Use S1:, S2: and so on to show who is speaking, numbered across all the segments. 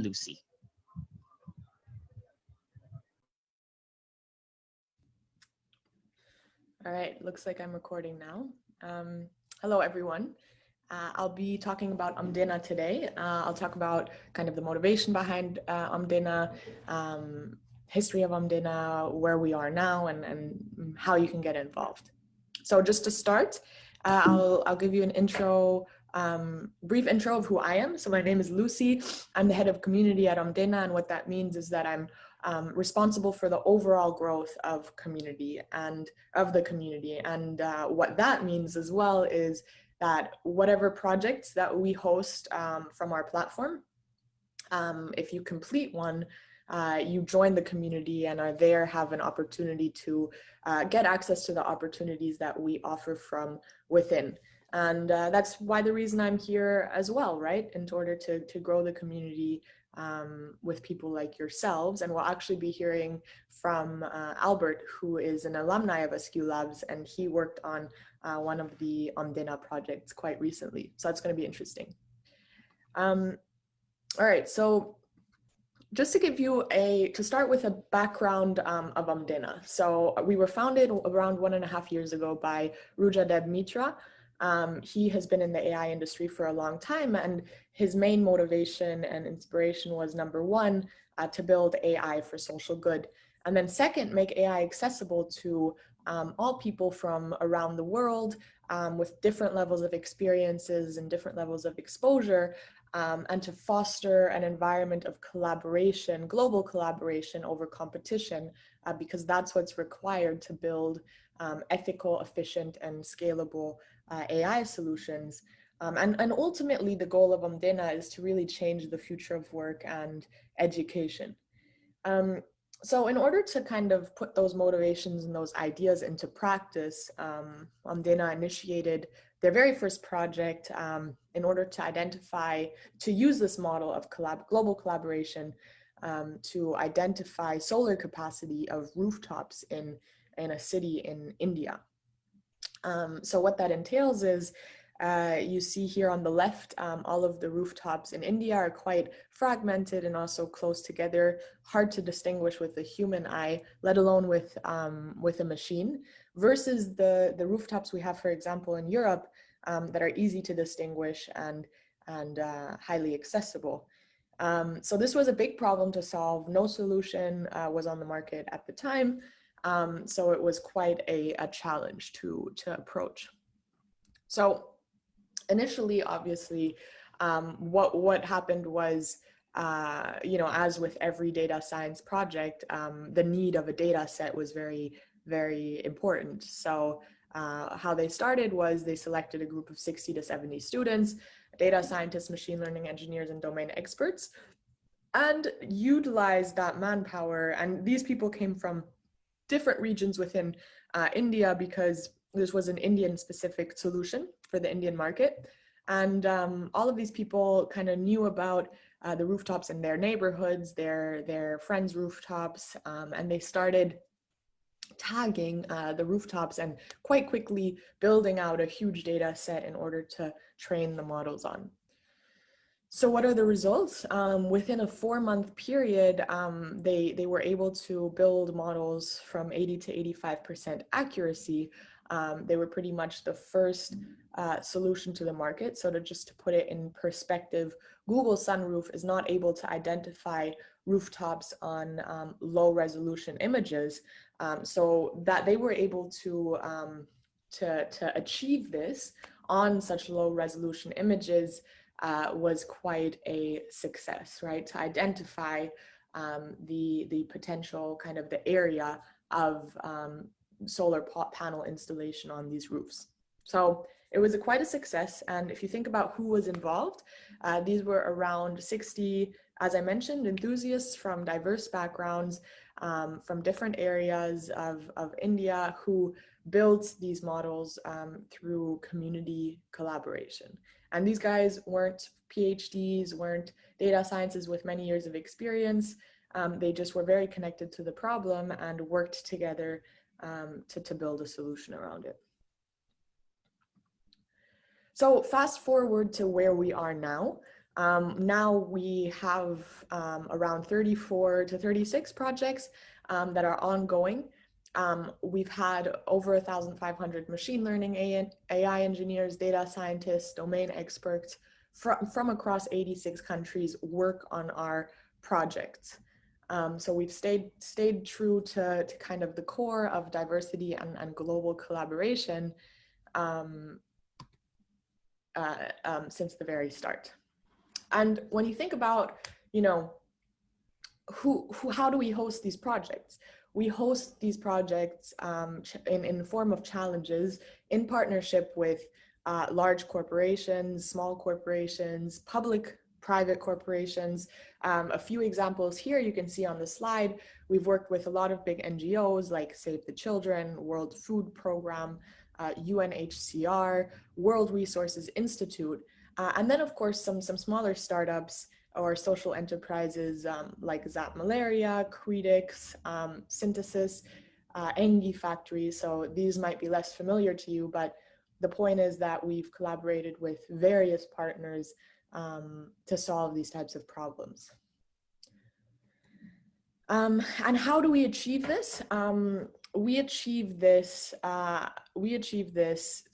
S1: Lucie.
S2: All right, looks like I'm recording now. Hello, everyone. I'll be talking about Omdena today. I'll talk about kind of the motivation behind Omdena, history of Omdena, where we are now, and how you can get involved. So just to start, I'll give you an intro, brief intro of who I am. So my name is Lucie. I'm the head of community at Omdena, and what that means is that I'm responsible for the overall growth of community and of the community. And what that means as well is that whatever projects that we host from our platform, if you complete one, you join the community and are there, have an opportunity to get access to the opportunities that we offer from within. And that's why the reason I'm here as well, right? In order to grow the community with people like yourselves. And we'll actually be hearing from Albert, who is an alumni of SQ Labs, and he worked on one of the Omdena projects quite recently. So that's going to be interesting. All right, so just to give you to start with a background of Omdena. So we were founded around 1.5 years ago by Rujadeb Mitra. He has been in the AI industry for a long time, and his main motivation and inspiration was, number one, to build AI for social good. And then second, make AI accessible to all people from around the world with different levels of experiences and different levels of exposure, and to foster an environment of collaboration, global collaboration over competition, because that's what's required to build ethical, efficient, and scalable AI solutions. And ultimately, the goal of Omdena is to really change the future of work and education. So in order to kind of put those motivations and those ideas into practice, Omdena initiated their very first project in order to use this model of global collaboration to identify solar capacity of rooftops in a city in India. So what that entails is, you see here on the left, all of the rooftops in India are quite fragmented and also close together, hard to distinguish with the human eye, let alone with a machine, versus the rooftops we have, for example, in Europe, that are easy to distinguish and highly accessible. So this was a big problem to solve. No solution was on the market at the time. So it was quite a challenge to approach. So initially, obviously, what happened was, as with every data science project, the need of a data set was very, very important. So how they started was they selected a group of 60 to 70 students, data scientists, machine learning engineers, and domain experts, and utilized that manpower. And these people came from different regions within India, because this was an Indian specific solution for the Indian market. And all of these people kind of knew about the rooftops in their neighborhoods, their friends' rooftops, and they started tagging the rooftops and quite quickly building out a huge data set in order to train the models on. So what are the results? Within a 4-month period, they were able to build models from 80 to 85% accuracy. They were pretty much the first solution to the market. So just to put it in perspective, Google Sunroof is not able to identify rooftops on low resolution images. So that they were able to achieve this on such low resolution images was quite a success, right? To identify the potential kind of the area of solar panel installation on these roofs. So it was quite a success. And if you think about who was involved, these were around 60, as I mentioned, enthusiasts from diverse backgrounds, from different areas of India, who built these models through community collaboration. And these guys weren't PhDs, weren't data scientists with many years of experience. They just were very connected to the problem and worked together to build a solution around it. So fast forward to where we are now. Now we have around 34 to 36 projects that are ongoing. We've had over 1,500 machine learning AI engineers, data scientists, domain experts from across 86 countries work on our projects. So we've stayed true to kind of the core of diversity and global collaboration since the very start. And when you think about, you know, how do we host these projects? We host these projects in the form of challenges in partnership with large corporations, small corporations, public-private corporations. A few examples here you can see on the slide. We've worked with a lot of big NGOs like Save the Children, World Food Program, UNHCR, World Resources Institute, and then of course some smaller startups or social enterprises like Zap Malaria, Credix, Synthesis, Engie Factory. So these might be less familiar to you, but the point is that we've collaborated with various partners to solve these types of problems. And how do we achieve this? We achieve this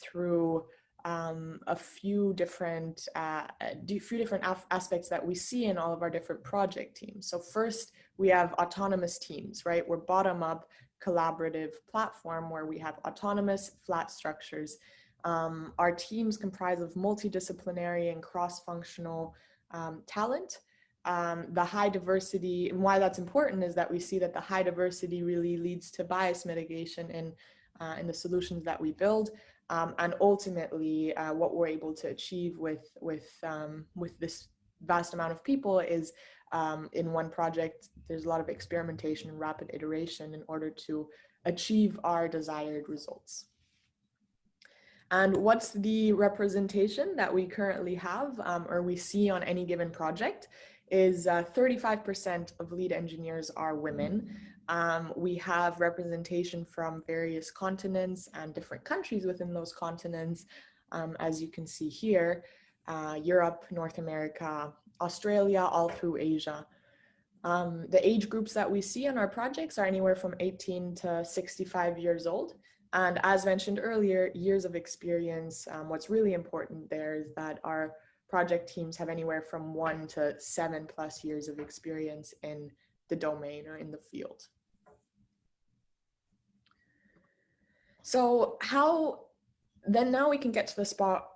S2: through a few different aspects that we see in all of our different project teams. So first, we have autonomous teams, right? We're bottom-up collaborative platform where we have autonomous flat structures. Our teams comprise of multidisciplinary and cross-functional talent. The high diversity, and why that's important is that we see that the high diversity really leads to bias mitigation in the solutions that we build. And ultimately, what we're able to achieve with this vast amount of people is in one project, there's a lot of experimentation and rapid iteration in order to achieve our desired results. And what's the representation that we currently have or we see on any given project is 35% of lead engineers are women. We have representation from various continents and different countries within those continents, as you can see here, Europe, North America, Australia, all through Asia. The age groups that we see in our projects are anywhere from 18 to 65 years old. And as mentioned earlier, years of experience, what's really important there is that our project teams have anywhere from 1 to 7+ years of experience in the domain or in the field. So now we can get to the spot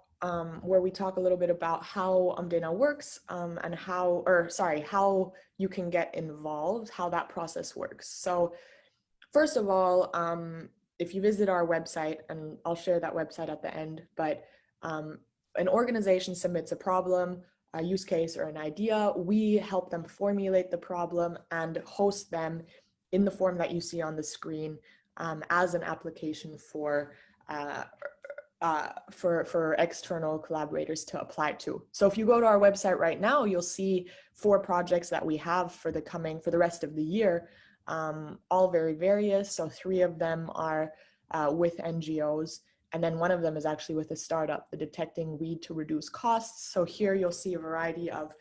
S2: where we talk a little bit about how Omdena works and how you can get involved, how that process works. So first of all, if you visit our website, and I'll share that website at the end, but an organization submits a problem, a use case, or an idea. We help them formulate the problem and host them in the form that you see on the screen as an application for external collaborators to apply to. So if you go to our website right now, you'll see 4 projects that we have for the rest of the year, all very various. So 3 of them are with NGOs. And then 1 of them is actually with a startup, the Detecting Weed to Reduce Costs. So here you'll see a variety of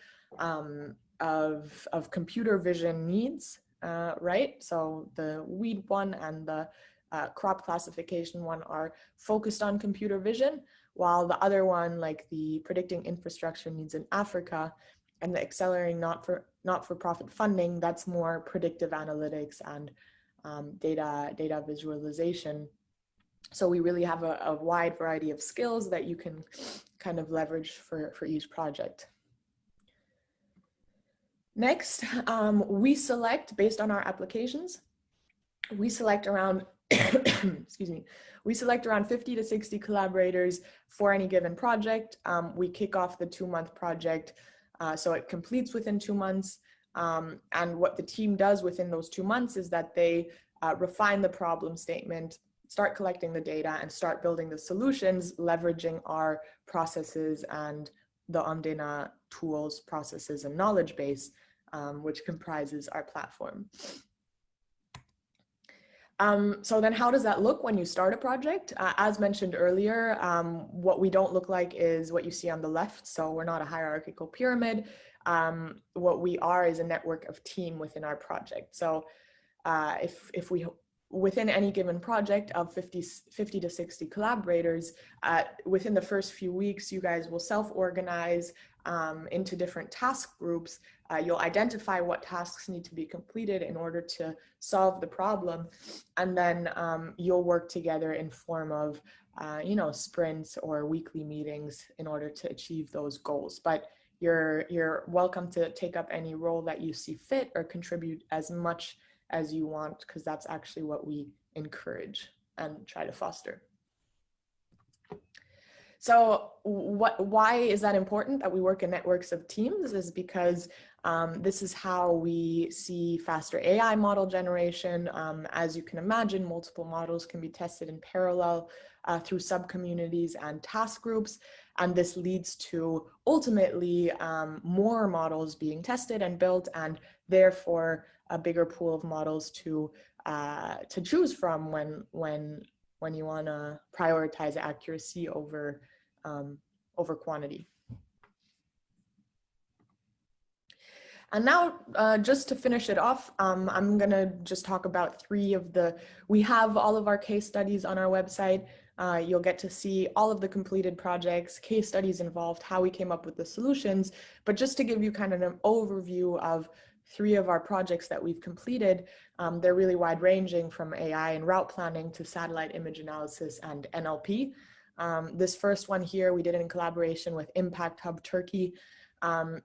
S2: computer vision needs, right? So the weed one and the crop classification one are focused on computer vision, while the other one, like the predicting infrastructure needs in Africa and the accelerating not-for-profit funding, that's more predictive analytics and data visualization. So we really have a wide variety of skills that you can kind of leverage for each project. Next, we select, based on our applications, we select around, excuse me, we select around 50 to 60 collaborators for any given project. We kick off the 2-month project, so it completes within 2 months. And what the team does within those 2 months is that they refine the problem statement, start collecting the data, and start building the solutions, leveraging our processes and the Omdena tools, processes, and knowledge base, which comprises our platform. So then how does that look when you start a project? As mentioned earlier, what we don't look like is what you see on the left. So we're not a hierarchical pyramid. What we are is a network of team within our project. So if we, within any given project of 50 to 60 collaborators, within the first few weeks, you guys will self-organize into different task groups. You'll identify what tasks need to be completed in order to solve the problem. And then you'll work together in form of, sprints or weekly meetings in order to achieve those goals. But you're welcome to take up any role that you see fit or contribute as much as you want, because that's actually what we encourage and try to foster. So why is that important that we work in networks of teams? Is because this is how we see faster AI model generation. As you can imagine, multiple models can be tested in parallel through subcommunities and task groups. And this leads to ultimately more models being tested and built, and therefore a bigger pool of models to choose from when you want to prioritize accuracy over quantity. And now, just to finish it off, I'm gonna just talk about we have all of our case studies on our website. You'll get to see all of the completed projects, case studies involved, how we came up with the solutions. But just to give you kind of an overview of 3 of our projects that we've completed, they're really wide ranging, from AI and route planning to satellite image analysis and NLP. This first one here, we did it in collaboration with Impact Hub Turkey.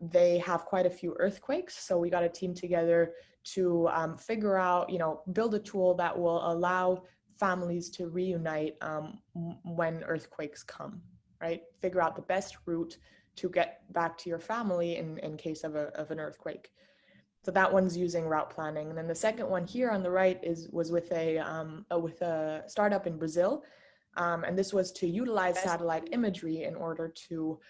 S2: They have quite a few earthquakes, so we got a team together to figure out, build a tool that will allow families to reunite when earthquakes come, right? Figure out the best route to get back to your family in case of an earthquake. So that one's using route planning. And then the second one here on the right was with a startup in Brazil. And this was to utilize satellite imagery in order to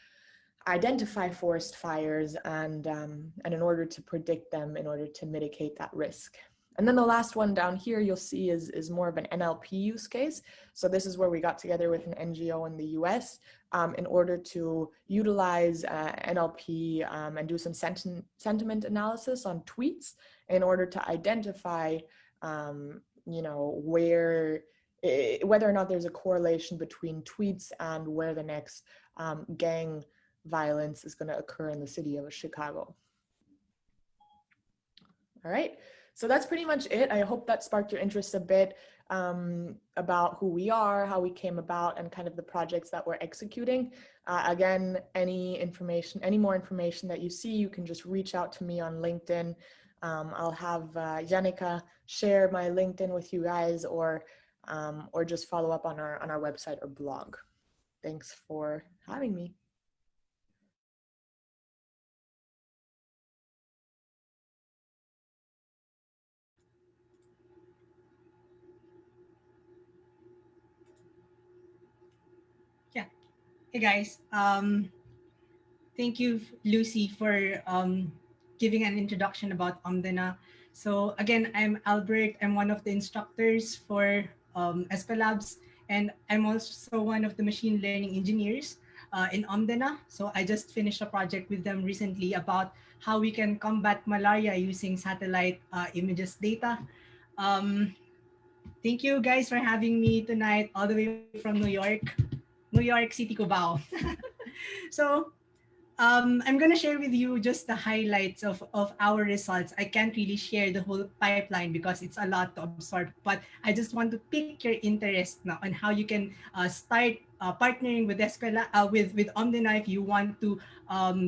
S2: identify forest fires and in order to predict them, in order to mitigate that risk. And then the last one down here you'll see is more of an NLP use case. So this is where we got together with an NGO in the US in order to utilize NLP and do some sentiment analysis on tweets in order to identify, whether or not there's a correlation between tweets and where the next gang violence is going to occur in the city of Chicago. All right, so that's pretty much it. I hope that sparked your interest a bit about who we are, how we came about, and kind of the projects that we're executing. Again, any more information that you see, you can just reach out to me on LinkedIn. I'll have Janica share my LinkedIn with you guys, or just follow up on our website or blog. Thanks for having me.
S1: Yeah. Hey guys. Thank you, Lucie, for giving an introduction about Omdena. So again, I'm Albert. I'm one of the instructors for SP Labs, and I'm also one of the machine learning engineers in Omdena. So I just finished a project with them recently about how we can combat malaria using satellite images data. Thank you guys for having me tonight, all the way from New York City, Cubao. So I'm going to share with you just the highlights of our results. I can't really share the whole pipeline because it's a lot to absorb, but I just want to pick your interest now on how you can start partnering with with Omdena if you want to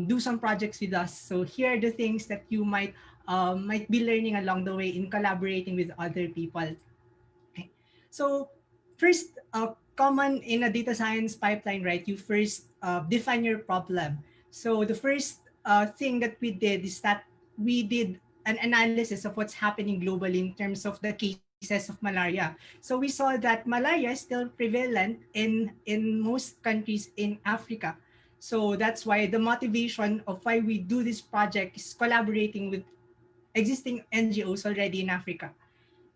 S1: do some projects with us. So here are the things that you might be learning along the way in collaborating with other people. Okay. So first, common in a data science pipeline, right? You first define your problem. So the first thing that we did is that we did an analysis of what's happening globally in terms of the cases of malaria. So we saw that malaria is still prevalent in most countries in Africa. So that's why the motivation of why we do this project is collaborating with existing NGOs already in Africa.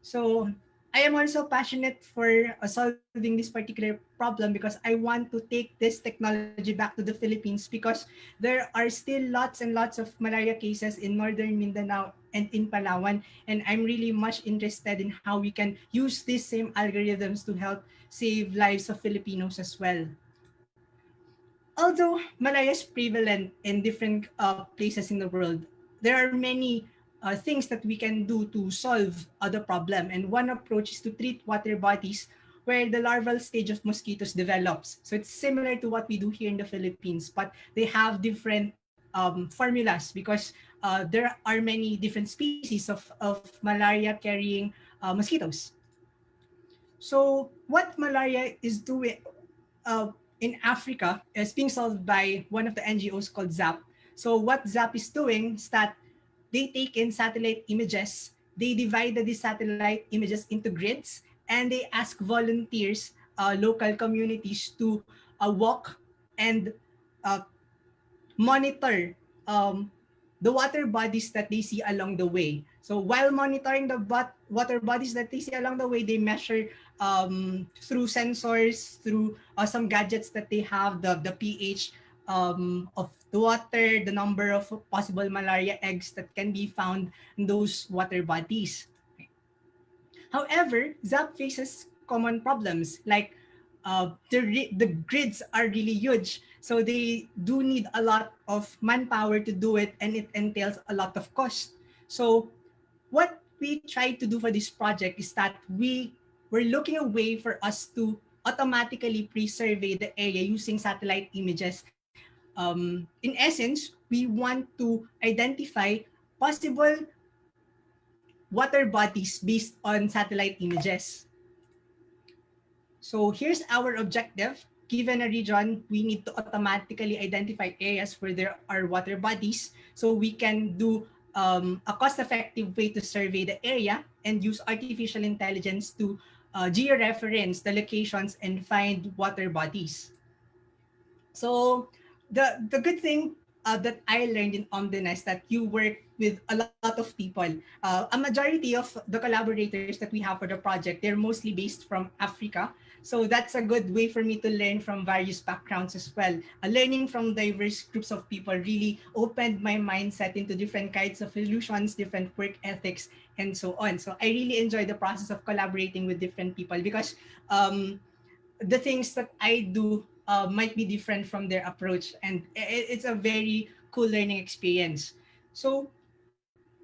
S1: So I am also passionate for solving this particular problem because I want to take this technology back to the Philippines because there are still lots and lots of malaria cases in northern Mindanao and in Palawan. And I'm really much interested in how we can use these same algorithms to help save lives of Filipinos as well. Although malaria is prevalent in different places in the world, there are many things that we can do to solve the problem. And one approach is to treat water bodies where the larval stage of mosquitoes develops. So it's similar to what we do here in the Philippines, but they have different formulas because there are many different species of malaria carrying mosquitoes. So what malaria is doing in Africa is being solved by one of the NGOs called ZAP. So what ZAP is doing is that they take in satellite images, they divided these satellite images into grids, and they ask volunteers, local communities to walk and uh, monitor the water bodies that they see along the way. So while monitoring the water bodies that they see along the way, they measure through sensors, through some gadgets that they have, the pH of the water, the number of possible malaria eggs that can be found in those water bodies. However, ZAP faces common problems like the grids are really huge. So they do need a lot of manpower to do it, and it entails a lot of cost. So what we tried to do for this project is that we were looking a way for us to automatically pre-survey the area using satellite images. In essence, we want to identify possible water bodies based on satellite images. So here's our objective. Given a region, we need to automatically identify areas where there are water bodies so we can do a cost-effective way to survey the area and use artificial intelligence to georeference the locations and find water bodies. So the good thing that I learned in Omdena is that you work with a lot of people. A majority of the collaborators that we have for the project, they're mostly based from Africa. So that's a good way for me to learn from various backgrounds as well. Learning from diverse groups of people really opened my mindset into different kinds of solutions, different work ethics, and so on. So I really enjoy the process of collaborating with different people because the things that I do might be different from their approach, and it's a very cool learning experience. So,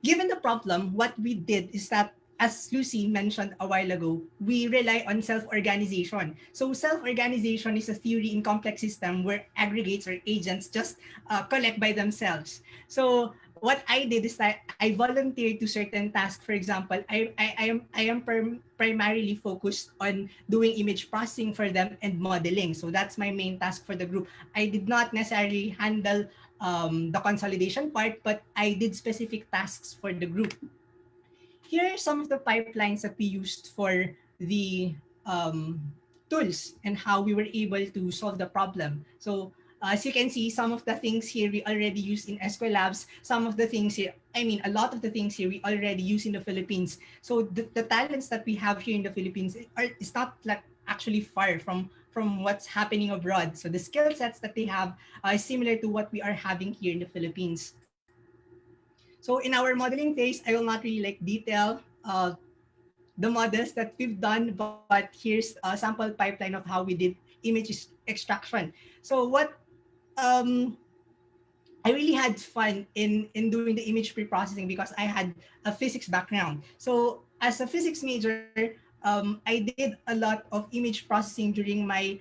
S1: given the problem, what we did is that, as Lucy mentioned a while ago, we rely on self-organization. So, self-organization is a theory in complex system where aggregates or agents just collect by themselves. So, what I did is that I volunteered to certain tasks. For example, I am primarily focused on doing image processing for them and modeling. So that's my main task for the group. I did not necessarily handle the consolidation part, but I did specific tasks for the group. Here are some of the pipelines that we used for the um, tools and how we were able to solve the problem. So as you can see, some of the things here we already use in SQL Labs. Some of the things here, I mean, a lot of the things here we already use in the Philippines. So the talents that we have here in the Philippines is not like actually far from what's happening abroad. So the skill sets that they have are similar to what we are having here in the Philippines. So in our modeling phase, I will not really like detail the models that we've done, but here's a sample pipeline of how we did image extraction. So what um, I really had fun in doing the image pre-processing because I had a physics background. So as a physics major, I did a lot of image processing during my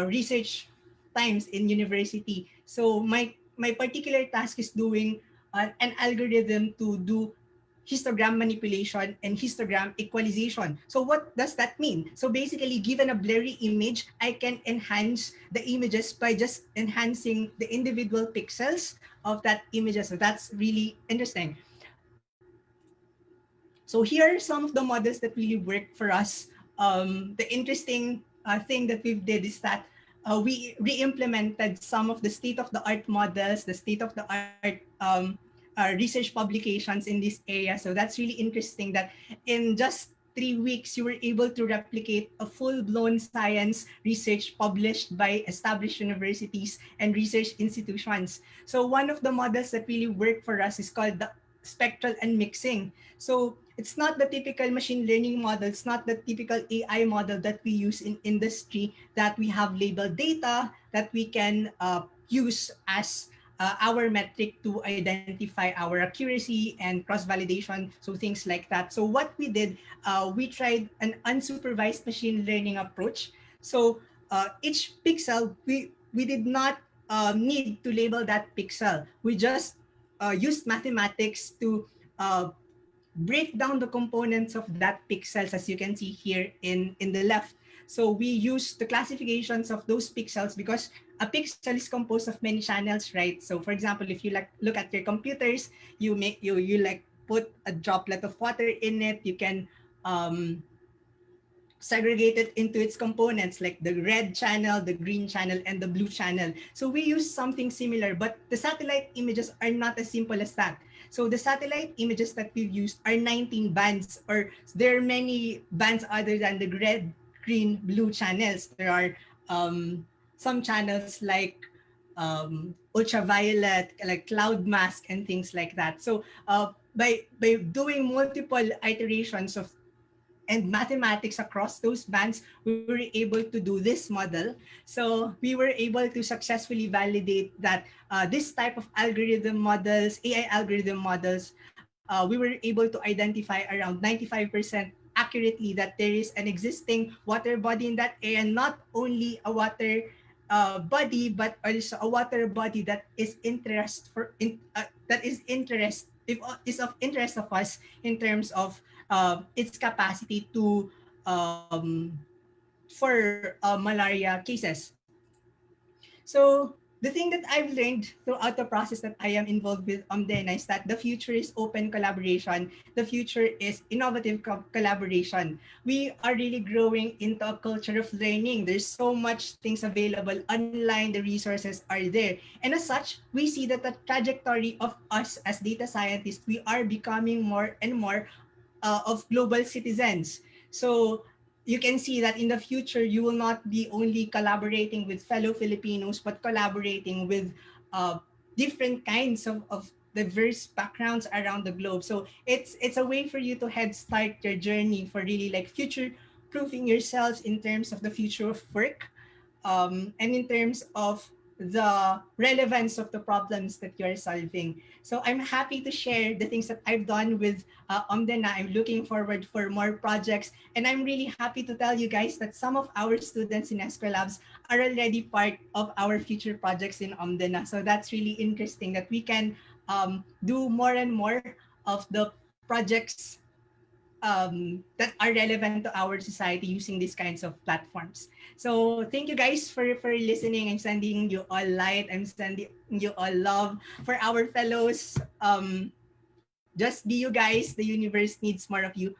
S1: research times in university. So my particular task is doing an algorithm to do histogram manipulation and histogram equalization. So what does that mean? So basically, given a blurry image, I can enhance the images by just enhancing the individual pixels of that images. So that's really interesting. So here are some of the models that really work for us. The interesting thing that we did is that we re-implemented some of the state-of-the-art models, the state-of-the-art research publications in this area. So that's really interesting that in just 3 weeks, you were able to replicate a full-blown science research published by established universities and research institutions. So one of the models that really work for us is called the spectral unmixing. So it's not the typical machine learning model, it's not the typical AI model that we use in industry, that we have labeled data that we can use as our metric to identify our accuracy and cross-validation, so things like that. So what we did, we tried an unsupervised machine learning approach. So each pixel, we did not need to label that pixel. We just used mathematics to break down the components of that pixels, as you can see here in the left. So we use the classifications of those pixels because a pixel is composed of many channels, right? So for example, if you like look at your computers, you like put a droplet of water in it, you can segregate it into its components like the red channel, the green channel, and the blue channel. So we use something similar, but the satellite images are not as simple as that. So the satellite images that we've used are 19 bands, or there are many bands other than the red, green, blue channels. There are some channels like ultraviolet, like cloud mask, and things like that. So by doing multiple iterations of and mathematics across those bands, we were able to do this model. So we were able to successfully validate that this type of algorithm models, AI algorithm models, we were able to identify around 95% accurately that there is an existing water body in that area, not only a water body, but also a water body that is is of interest of us in terms of its capacity to for malaria cases. So the thing that I've learned throughout the process that I am involved with Omdena is that the future is open collaboration. The future is innovative collaboration. We are really growing into a culture of learning. There's so much things available online. The resources are there. And as such, we see that the trajectory of us as data scientists, we are becoming more and more of global citizens. So you can see that in the future, you will not be only collaborating with fellow Filipinos, but collaborating with different kinds of diverse backgrounds around the globe. So it's a way for you to head start your journey for really like future proofing yourselves in terms of the future of work, and in terms of the relevance of the problems that you're solving. So I'm happy to share the things that I've done with Omdena. I'm looking forward for more projects. And I'm really happy to tell you guys that some of our students in Esco Labs are already part of our future projects in Omdena. So that's really interesting that we can do more and more of the projects that are relevant to our society using these kinds of platforms. So thank you guys for listening. I'm sending you all light. I'm sending you all love. For our fellows, just be you guys. The universe needs more of you.